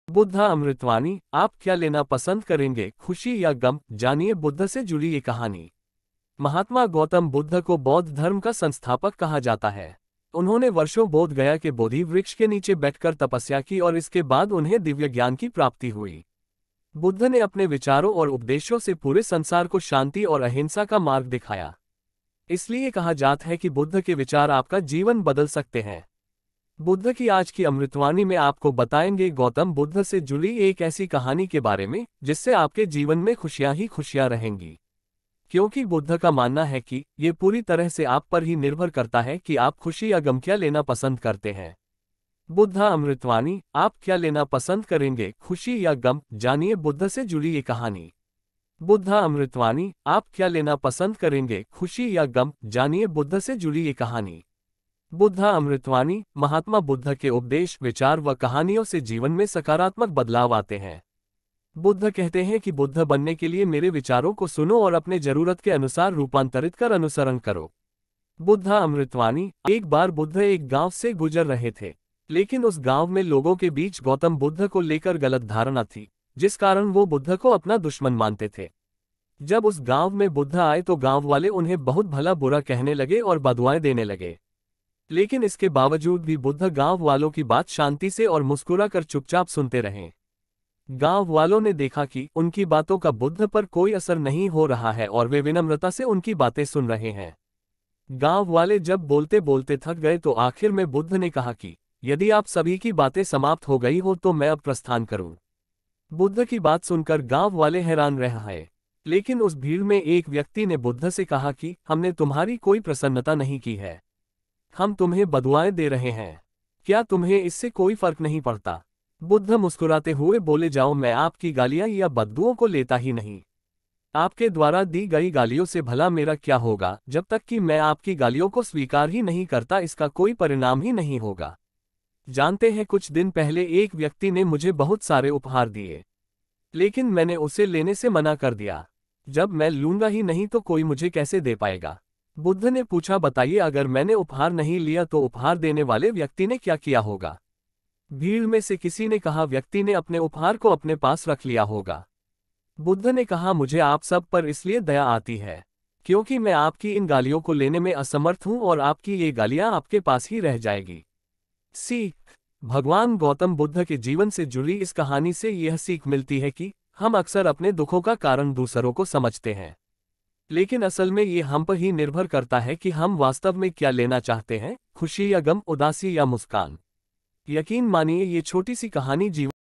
बुद्धा अमृतवाणी, आप क्या लेना पसंद करेंगे, खुशी या गम? जानिए बुद्ध से जुड़ी ये कहानी। महात्मा गौतम बुद्ध को बौद्ध धर्म का संस्थापक कहा जाता है। उन्होंने वर्षों बोध गया के बोधि वृक्ष के नीचे बैठकर तपस्या की और इसके बाद उन्हें दिव्य ज्ञान की प्राप्ति हुई। बुद्ध ने अपने विचारों और उपदेशों से पूरे संसार को शांति और अहिंसा का मार्ग दिखाया। इसलिए कहा जाता है कि बुद्ध के विचार आपका जीवन बदल सकते हैं। बुद्ध की आज की अमृतवाणी में आपको बताएंगे गौतम बुद्ध से जुड़ी एक ऐसी कहानी के बारे में जिससे आपके जीवन में खुशियां ही खुशियां रहेंगी। क्योंकि बुद्ध का मानना है कि ये पूरी तरह से आप पर ही निर्भर करता है कि आप खुशी या गम क्या लेना पसंद करते हैं। बुद्धा अमृतवाणी, आप क्या लेना पसंद करेंगे, खुशी या गम? जानिए बुद्ध से जुड़ी ये कहानी। बुद्धा अमृतवाणी, आप क्या लेना पसंद करेंगे, खुशी या गम? जानिए बुद्ध से जुड़ी ये कहानी। बुद्धा अमृतवाणी, महात्मा बुद्ध के उपदेश, विचार व कहानियों से जीवन में सकारात्मक बदलाव आते हैं। बुद्ध कहते हैं कि बुद्ध बनने के लिए मेरे विचारों को सुनो और अपने जरूरत के अनुसार रूपांतरित कर अनुसरण करो। बुद्धा अमृतवाणी, एक बार बुद्ध एक गांव से गुजर रहे थे, लेकिन उस गांव में लोगों के बीच गौतम बुद्ध को लेकर गलत धारणा थी, जिस कारण वो बुद्ध को अपना दुश्मन मानते थे। जब उस गांव में बुद्ध आए तो गांव वाले उन्हें बहुत भला बुरा कहने लगे और बदुआएं देने लगे। लेकिन इसके बावजूद भी बुद्ध गांव वालों की बात शांति से और मुस्कुराकर चुपचाप सुनते रहे। गांव वालों ने देखा कि उनकी बातों का बुद्ध पर कोई असर नहीं हो रहा है और वे विनम्रता से उनकी बातें सुन रहे हैं। गांव वाले जब बोलते बोलते थक गए तो आखिर में बुद्ध ने कहा कि यदि आप सभी की बातें समाप्त हो गई हो तो मैं अब प्रस्थान करूं। बुद्ध की बात सुनकर गांव वाले हैरान रह गए। लेकिन उस भीड़ में एक व्यक्ति ने बुद्ध से कहा कि हमने तुम्हारी कोई प्रसन्नता नहीं की है, हम तुम्हें बदुआएं दे रहे हैं, क्या तुम्हें इससे कोई फर्क नहीं पड़ता? बुद्ध मुस्कुराते हुए बोले, जाओ, मैं आपकी गालियां या बद्दुओं को लेता ही नहीं। आपके द्वारा दी गई गालियों से भला मेरा क्या होगा? जब तक कि मैं आपकी गालियों को स्वीकार ही नहीं करता इसका कोई परिणाम ही नहीं होगा। जानते हैं, कुछ दिन पहले एक व्यक्ति ने मुझे बहुत सारे उपहार दिए, लेकिन मैंने उसे लेने से मना कर दिया। जब मैं लूंगा ही नहीं तो कोई मुझे कैसे दे पाएगा? बुद्ध ने पूछा, बताइए, अगर मैंने उपहार नहीं लिया तो उपहार देने वाले व्यक्ति ने क्या किया होगा? भीड़ में से किसी ने कहा, व्यक्ति ने अपने उपहार को अपने पास रख लिया होगा। बुद्ध ने कहा, मुझे आप सब पर इसलिए दया आती है क्योंकि मैं आपकी इन गालियों को लेने में असमर्थ हूं और आपकी ये गालियां आपके पास ही रह जाएगी। सीख। भगवान गौतम बुद्ध के जीवन से जुड़ी इस कहानी से यह सीख मिलती है कि हम अक्सर अपने दुखों का कारण दूसरों को समझते हैं, लेकिन असल में ये हम पर ही निर्भर करता है कि हम वास्तव में क्या लेना चाहते हैं, खुशी या गम, उदासी या मुस्कान। यकीन मानिए, ये छोटी सी कहानी जीवन